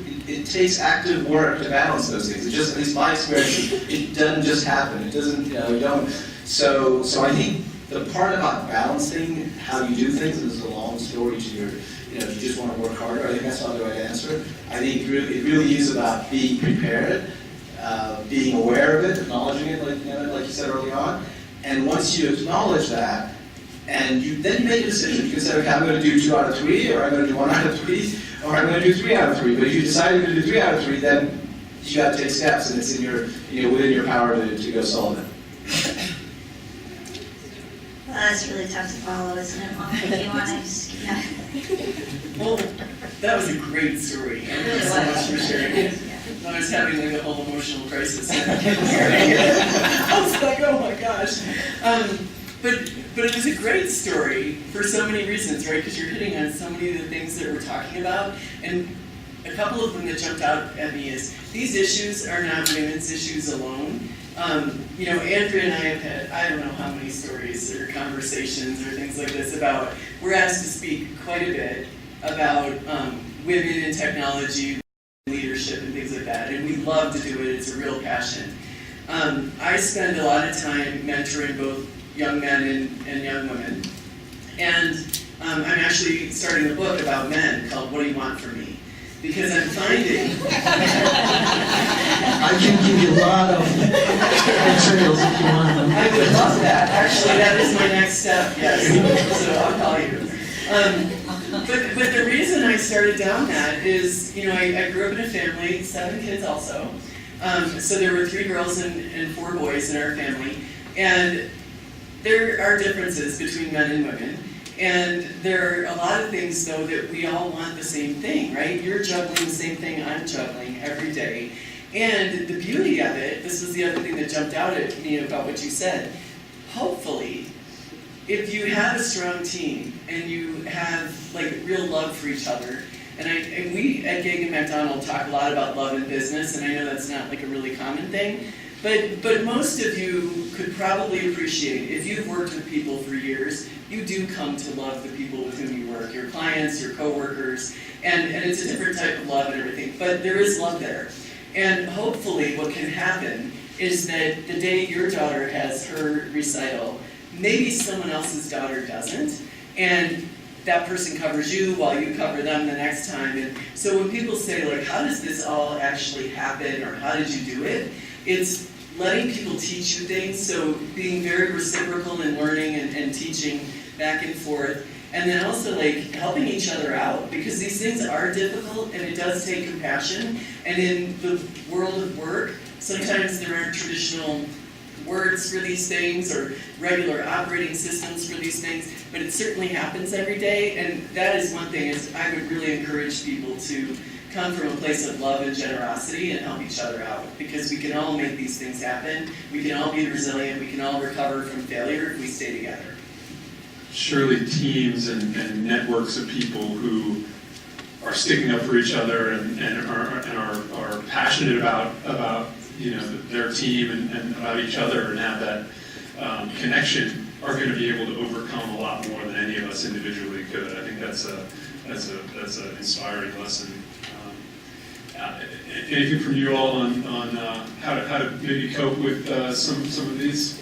S3: work to balance those things. It just, at least my experience, it doesn't just happen. It doesn't, you don't. So I think the part about balancing how you do things is a long story to your, if you just want to work harder. I think that's not the right answer. I think it really is about being prepared, being aware of it, acknowledging it, like you said early on. And once you acknowledge that, and then you make a decision. You can say, okay, I'm going to do 2 out of 3, or I'm going to do 1 out of 3, or I'm going to do 3 out of 3. But if you decide you're going to do 3 out of 3, then you got to take steps, and it's in your, within your power to go solve it.
S5: Well, that's really tough to follow, isn't it, Mom? If you want to just,
S4: Well, that was a great story. Thank you so much for sharing it. I was having like a whole emotional crisis. I was like, oh my gosh. But it was a great story for so many reasons, right? Because you're hitting on so many of the things that we're talking about. And a couple of them that jumped out at me is these issues are not women's issues alone. Andrea and I have had, I don't know how many stories or conversations or things like this about, we're asked to speak quite a bit about women in technology, leadership, and things like that. And we love to do it. It's a real passion. I spend a lot of time mentoring both young men and young women. And I'm actually starting a book about men called What Do You Want From Me? Because I'm finding...
S6: I can give you a lot of materials if you want them.
S4: I would love that. Actually, that is my next step, yes. So I'll call you. But the reason I started down that is, I grew up in a family, 7 kids also. So there were 3 girls and 4 boys in our family. And there are differences between men and women. And there are a lot of things, though, that we all want the same thing, right? You're juggling the same thing I'm juggling every day. And the beauty of it, this was the other thing that jumped out at me about what you said, hopefully, if you have a strong team and you have real love for each other, and we at Gig and McDonald talk a lot about love in business, and I know that's not a really common thing, but most of you could probably appreciate, if you've worked with people for years, you do come to love the people with whom you work, your clients, your coworkers, and it's a different type of love and everything, but there is love there. And hopefully what can happen is that the day your daughter has her recital, maybe someone else's daughter doesn't, and that person covers you while you cover them the next time. And so when people say, how does this all actually happen, or how did you do it? It's letting people teach you things, so being very reciprocal in learning and teaching back and forth, and then also helping each other out, because these things are difficult and it does take compassion. And in the world of work, sometimes there aren't traditional words for these things or regular operating systems for these things, but it certainly happens every day. And that is one thing is I would really encourage people to come from a place of love and generosity and help each other out, because we can all make these things happen. We can all be resilient. We can all recover from failure if we stay together.
S2: Surely teams and networks of people who are sticking up for each other and are passionate about their team and about each other and have that connection are going to be able to overcome a lot more than any of us individually could. I think that's a that's an inspiring lesson. Anything from you all on how to maybe cope with some of these?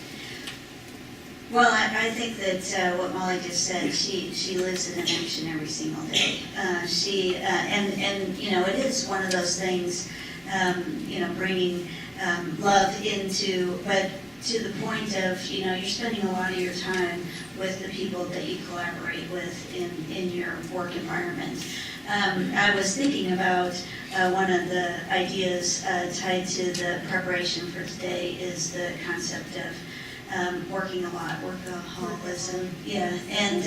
S5: Well, I think that what Molly just said, she lives in an action every single day. And you know, it is one of those things, you know, bringing love into, but to the point of, you know, you're spending a lot of your time with the people that you collaborate with in your work environment. I was thinking about one of the ideas tied to the preparation for today is the concept of working a lot, workaholism. Yeah, and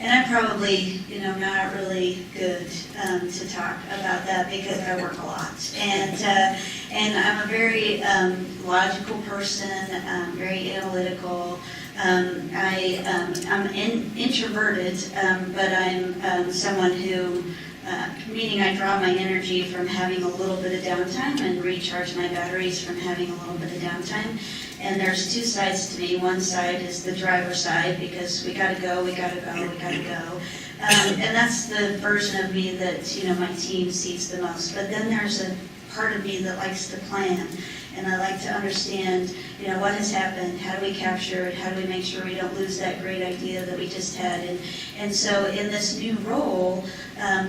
S5: I'm probably, you know, not really good to talk about that because I work a lot, and I'm a very logical person, very analytical. I'm introverted, but I'm someone who, meaning I draw my energy from having a little bit of downtime and recharge my batteries from having a little bit of downtime. And there's two sides to me. One side is the driver's side, because we gotta go. And that's the version of me that, you know, my team sees the most. But then there's a part of me that likes to plan. And I like to understand, you know, what has happened, how do we capture it, how do we make sure we don't lose that great idea that we just had. And so in this new role,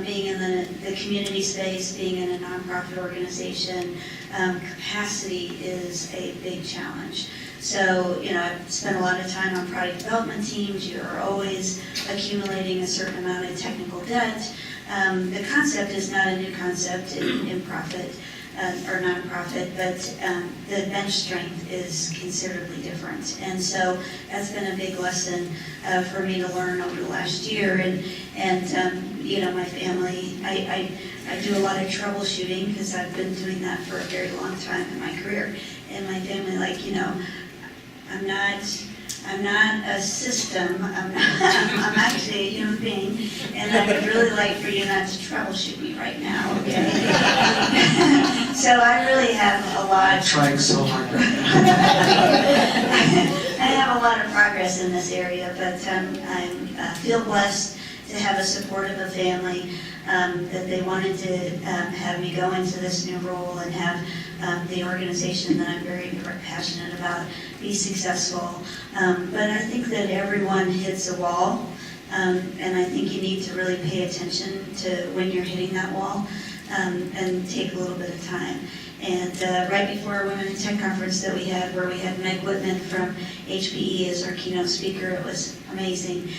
S5: being in the community space, being in a nonprofit organization, capacity is a big challenge. So, you know, I've spent a lot of time on product development teams. You're always accumulating a certain amount of technical debt. The concept is not a new concept in profit. Or nonprofit, but the bench strength is considerably different. And so that's been a big lesson for me to learn over the last year. And you know, my family, I do a lot of troubleshooting because I've been doing that for a very long time in my career. And my family, like, you know, I'm not a system, I'm actually a human being, and I would really like for you not to troubleshoot me right now, okay? So I really have a lot.
S6: I'm trying so hard right now.
S5: I have a lot of progress in this area, but I feel blessed to have a supportive of family, that they wanted to have me go into this new role and have the organization that I'm very, very passionate about be successful. But I think that everyone hits a wall, and I think you need to really pay attention to when you're hitting that wall, and take a little bit of time. And right before our Women in Tech conference that we had, where we had Meg Whitman from HPE as our keynote speaker, it was amazing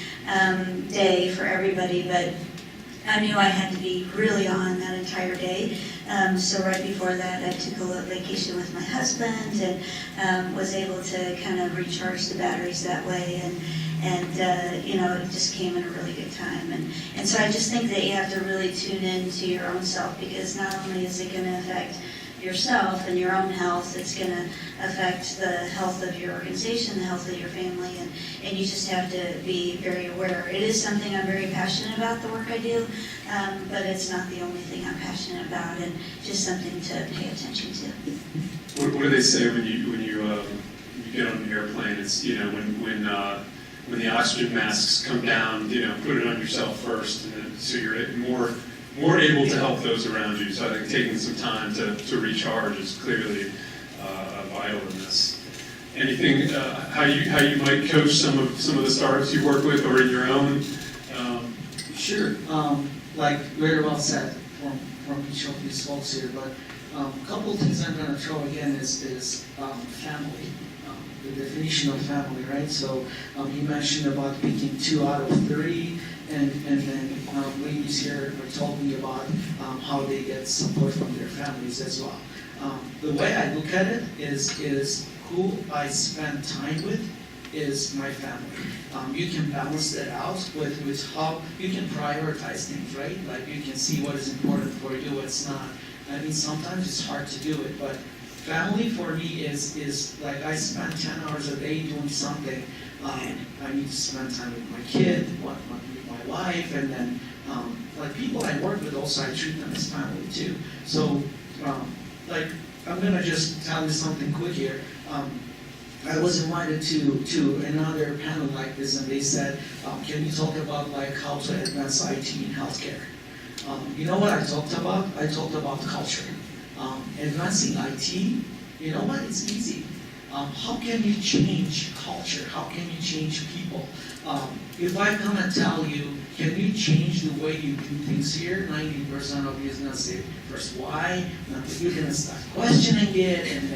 S5: day for everybody, but I knew I had to be really on that entire day. So right before that, I took a little vacation with my husband and was able to kind of recharge the batteries that way. And you know, it just came at a really good time. And so I just think that you have to really tune in to your own self, because not only is it going to affect yourself and your own health, it's going to affect the health of your organization, the health of your family, and you just have to be very aware. It is something I'm very passionate about, the work I do, but it's not the only thing I'm passionate about, and just something to pay attention to.
S2: What do they say when you get on an airplane? It's, you know, when the oxygen masks come down, you know, put it on yourself first, and then, so you're more able to help those around you. So I think taking some time to recharge is clearly vital in this. Anything how you might coach some of the startups you work with or in your own?
S6: Sure. Like very well said from each of these folks here, but a couple of things I'm going to throw again is family. The definition of family, right? So you mentioned about picking 2 out of 30, and then ladies here told me about how they get support from their families as well. The way I look at it is who I spend time with is my family. You can balance that out with how you can prioritize things, right? Like you can see what is important for you, what's not. I mean, sometimes it's hard to do it, but family for me is like I spend 10 hours a day doing something. I need to spend time with my kid, with my wife, and then like people I work with also, I treat them as family too. So like I'm gonna just tell you something quick here. I was invited to another panel like this, and they said, can you talk about like how to advance IT in healthcare? You know what I talked about? I talked about culture. Advancing IT, you know what? It's easy. How can you change culture? How can you change people? If I come and tell you, can you change the way you do things here? 90% of you is going to say, first, why? And then you're going to start questioning it, and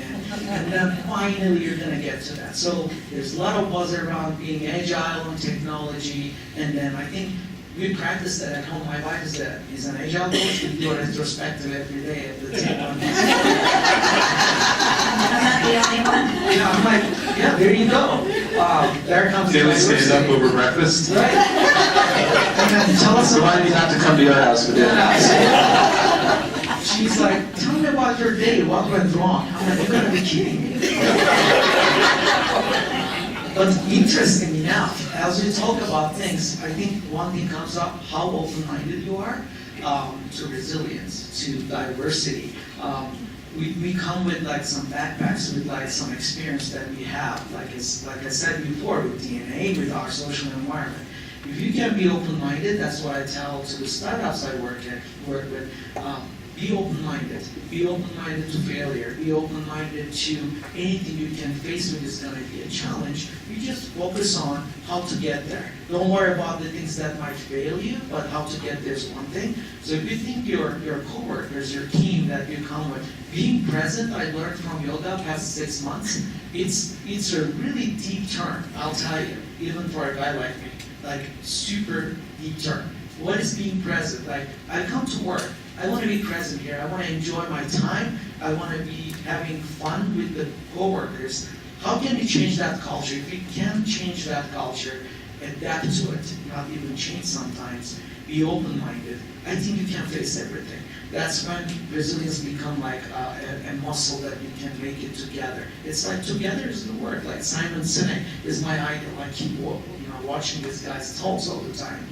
S6: then finally you're going to get to that. So there's a lot of buzz around being agile on technology, and then I think we practice that at home. My wife is an agile coach. We do a retrospective every day at the table.
S5: I'm not the only one.
S6: Yeah, I'm like, yeah, there you go. There comes
S2: Daily stand up
S6: diversity.
S2: over breakfast.
S6: Right. And then tell us
S7: So why
S6: about
S7: do you have to come to your house for dinner?
S6: She's like, tell me about your day. What went wrong? I'm like, you're gonna be kidding me. But interesting enough, as we talk about things, I think one thing comes up: how open-minded you are to resilience, to diversity. We come with like some backpacks with like some experience that we have, like I said before, with DNA, with our social environment. If you can be open-minded, that's what I tell to the startups I work with. Be open-minded. Be open-minded to failure. Be open-minded to anything you can face with is going to be a challenge. You just focus on how to get there. Don't worry about the things that might fail you, but how to get there is one thing. So if you think your coworkers, your team that you come with, being present, I learned from yoga past 6 months, it's a really deep term, I'll tell you, even for a guy like me, like super deep term. What is being present? Like, I come to work. I want to be present here. I want to enjoy my time. I want to be having fun with the coworkers. How can you change that culture? If you can change that culture, adapt to it, not even change sometimes, be open-minded, I think you can face everything. That's when resilience become like a muscle that you can make it together. It's like together is the word. Like Simon Sinek is my idol. I keep watching these guys' talks all the time.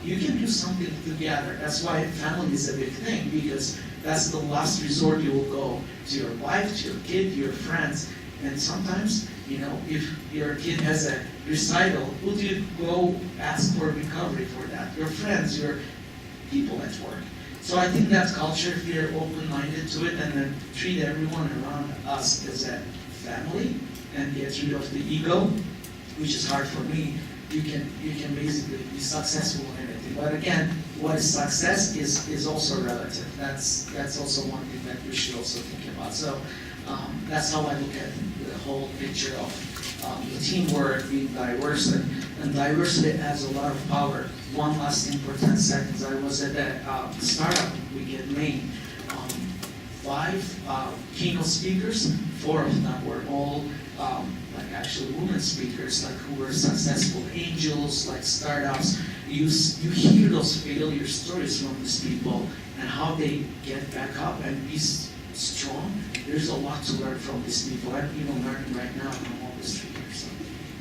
S6: You can do something together. That's why family is a big thing, because that's the last resort you will go to your wife, to your kid, to your friends. And sometimes, if your kid has a recital, who do you go ask for recovery for that? Your friends, your people at work. So I think that culture, if you're open-minded to it and then treat everyone around us as a family and get rid of the ego, which is hard for me, you can basically be successful in anything. But again, what is success is also relative. That's also one thing that we should also think about. So that's how I look at the whole picture of the teamwork, being diverse, and diversity adds a lot of power. One last thing for 10 seconds. I was at a startup week in Maine. 5 keynote speakers, 4 of them were all actually women speakers, like who were successful angels, like startups. You hear those failure stories from these people and how they get back up and be strong. There's a lot to learn from these people. I'm even learning right now from all these speakers. So.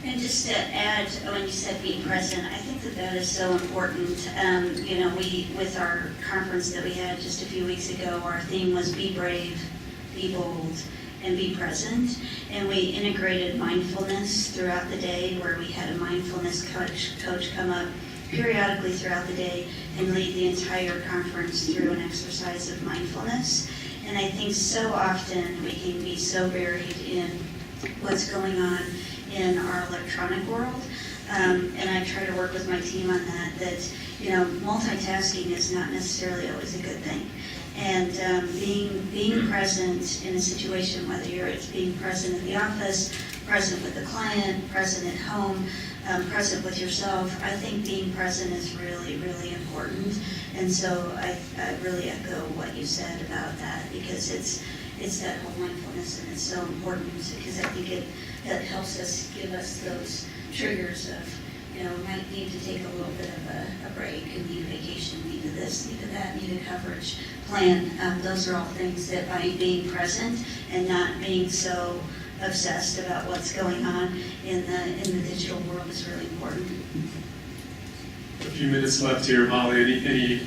S5: And just to add, when you said being present, I think that is so important. We, with our conference that we had just a few weeks ago, our theme was be brave, be bold, and be present. And we integrated mindfulness throughout the day, where we had a mindfulness coach come up periodically throughout the day and lead the entire conference through an exercise of mindfulness. And I think so often we can be so buried in what's going on in our electronic world. And I try to work with my team on that multitasking is not necessarily always a good thing. And being present in a situation, whether it's being present in the office, present with the client, present at home, present with yourself, I think being present is really, really important. And so I really echo what you said about that, because it's that whole mindfulness, and it's so important, because I think it helps us, give us those triggers of, we might need to take a little bit of a break, and need a vacation, need a this, need a that, need a coverage plan. Those are all things that by being present and not being so obsessed about what's going on in the digital world is really important.
S2: A few minutes left here, Molly. Any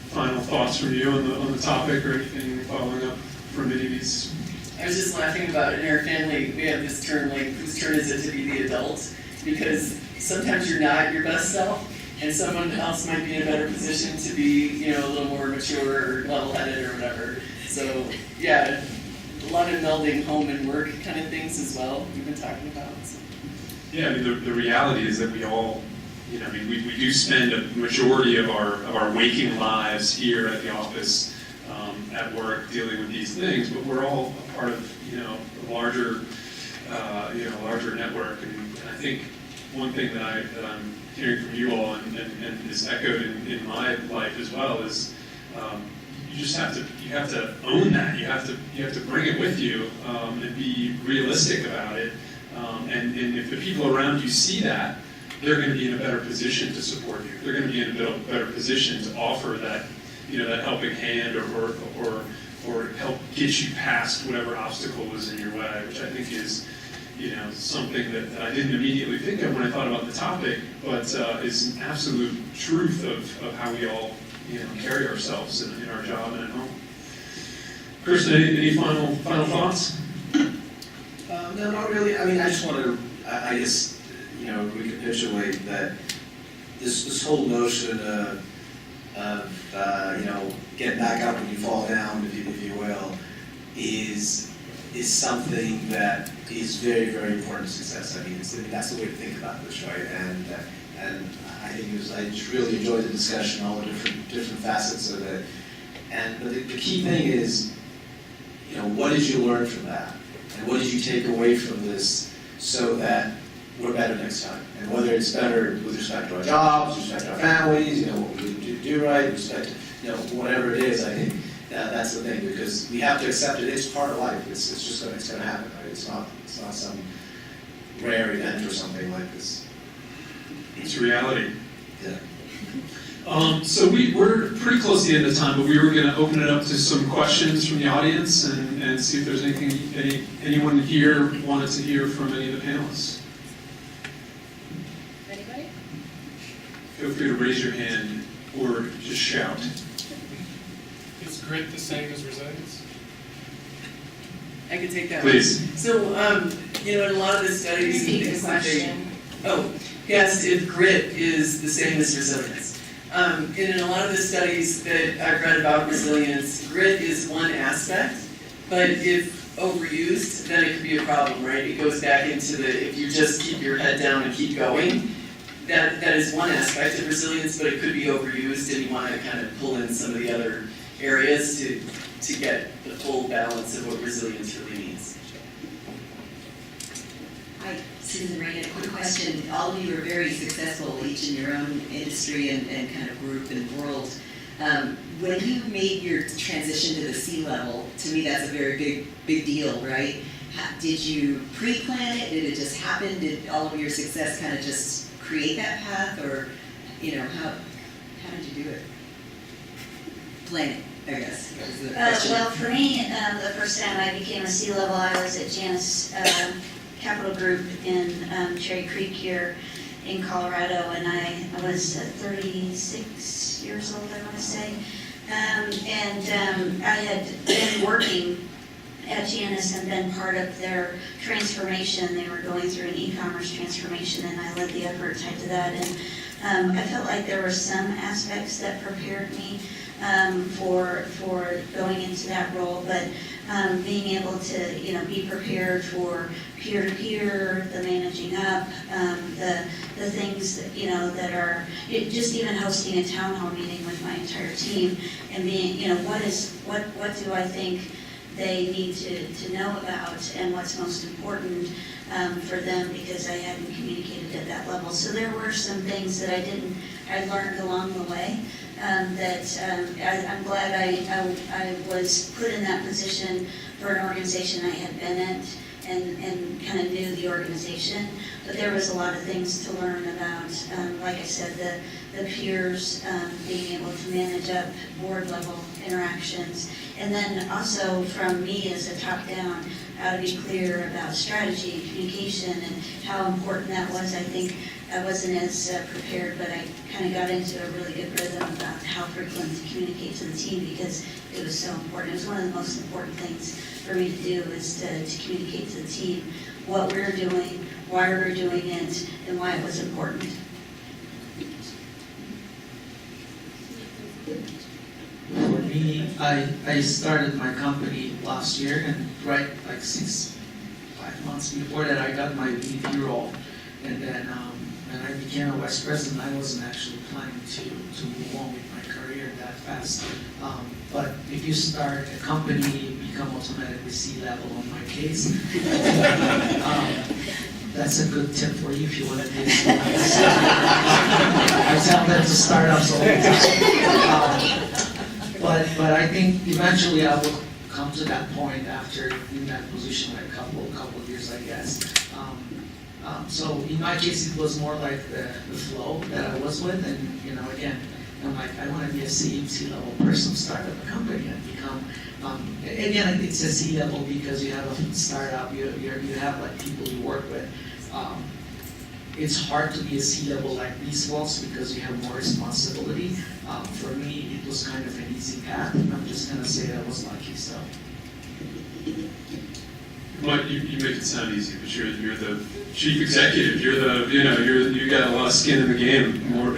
S2: final thoughts from you on the topic, or anything following up from any of these?
S4: I was just laughing about in our family, we have this term like, whose turn is it to be the adult? Because sometimes you're not your best self, and someone else might be in a better position to be, a little more mature or level-headed or whatever. So, yeah, a lot of melding home and work kind of things as well, we've been talking about. So.
S2: Yeah, I mean, the reality is that we all, we do spend a majority of our waking lives here at the office, at work, dealing with these things, but we're all a part of, a larger network. And I think one thing that I'm hearing from you all and is echoed in my life as well is you just have to own that. You have to bring it with you and be realistic about it. And if the people around you see that, they're going to be in a better position to support you. They're going to be in a better position to offer that, that helping hand or help get you past whatever obstacle was in your way, which I think is, something that I didn't immediately think of when I thought about the topic, but is an absolute truth of how we all, carry ourselves in our job and at home. Kristen, any final thoughts?
S3: No, not really. I mean, I just want to, I guess, recapitulate that this whole notion of getting back up when you fall down, if you will, is something that is very, very important to success. I mean, that's the way to think about this, right? And I think I just really enjoyed the discussion, all the different facets of it. But the key thing is, what did you learn from that? And what did you take away from this so that we're better next time? And whether it's better with respect to our jobs, with respect to our families, what we do right, with respect to, whatever it is, I think that's the thing, because we have to accept it. It's part of life. It's just going to happen, right? It's not some rare event or something like this.
S2: It's reality.
S3: Yeah.
S2: So we're pretty close to the end of time, but we were going to open it up to some questions from the audience and see if there's anyone here wanted to hear from any of the panelists.
S1: Anybody?
S2: Feel free to raise your hand or just shout.
S8: Is grit the same as resilience?
S4: I can take that
S2: Please.
S4: one. So, in a lot of the studies,
S1: Repeat the
S4: things that
S1: question.
S4: he asked if grit is the same as resilience. And in a lot of the studies that I've read about resilience, grit is one aspect, but if overused, then it could be a problem, right? It goes back into if you just keep your head down and keep going, that is one aspect of resilience, but it could be overused, and you want to kind of pull in some of the other areas to get the full balance of what resilience really means.
S9: Hi, Susan Ray, a quick question. All of you are very successful, each in your own industry and kind of group and world. When you made your transition to the C-level, to me that's a very big deal, right? Did you pre-plan it? Did it just happen? Did all of your success kind of just create that path? Or, how did you do it? Plan it, I guess, is the question.
S5: Well, for me, the first time I became a C-level, I was at Janus Capital Group in Cherry Creek here in Colorado, and I was 36 years old, I want to say. I had been working at Janus and been part of their transformation. They were going through an e-commerce transformation, and I led the effort tied to that. And I felt like there were some aspects that prepared me for going into that role, but being able to be prepared for peer-to-peer, the managing up, the things that are just even hosting a town hall meeting with my entire team and being what do I think they need to know about and what's most important for them, because I hadn't communicated at that level. So there were some things that I learned along the way that I'm glad I was put in that position for an organization I had been at and kind of knew the organization. But there was a lot of things to learn about, like I said, the peers, being able to manage up board level interactions. And then also from me as a top down, how to be clear about strategy and communication and how important that was. I think I wasn't as prepared, but I kind of got into a really good rhythm about how frequent to communicate to the team because it was so important. It was one of the most important things for me to do is to communicate to the team what we're doing, why we're doing it, and why it was important.
S6: For me, I started my company last year, and right like 5 months before that, I got my VP role. And then when I became a vice president, I wasn't actually planning to move on with my career that fast. But if you start a company, you become automatically C-level on my case. That's a good tip for you if you want to do this. I tell them to start ups all the time. But I think eventually I will come to that point after in that position, like a couple of years, I guess. So in my case, it was more like the flow that I was with, and again, I'm like, I want to be a C-level person, start up a company, and become. Again, it's a C-level because you have a startup, you have like people you work with. It's hard to be a C-level like these folks because you have more responsibility. For me, it was kind of an easy path. I'm just gonna say I was lucky. So.
S2: Mike, you make it sound easy, but you're the chief executive. You're you got a lot of skin in the game. More,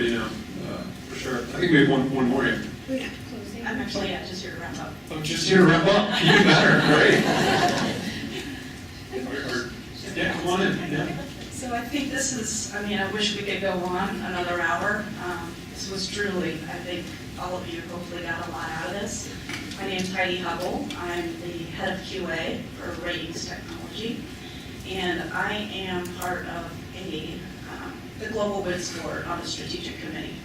S2: for sure. I think we have one more here.
S1: I'm actually just here to wrap up.
S2: I'm just here to wrap up. Even better. Great. Yeah, come on in. Yeah.
S10: So I think this is, I wish we could go on another hour. This was truly, I think all of you hopefully got a lot out of this. My name's Heidi Hubble. I'm the head of QA for Ratings Technology. And I am part of the Global Bid Score on the Strategic Committee.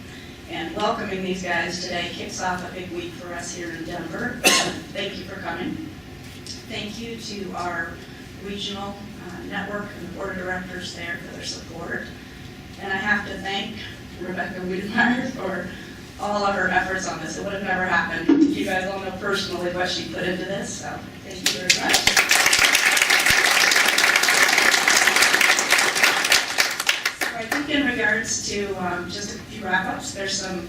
S10: And welcoming these guys today kicks off a big week for us here in Denver. Thank you for coming. Thank you to our regional network and the board of directors there for their support. And I have to thank Rebecca Wiedemeyer for all of her efforts on this. It would have never happened. You guys all know personally what she put into this, so thank you very much. So I think in regards to just a few wrap-ups, there's some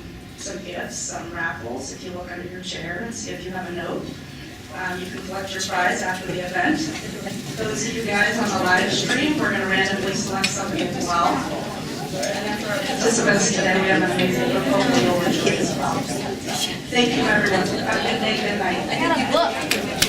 S10: gifts, some raffles. If you look under your chair and see if you have a note. You can collect your prize after the event. Those of you guys on the live stream, we're going to randomly select something as well. And then for our participants today, we have an amazing portfolio as well. Thank you, everyone. Have a good day, good night.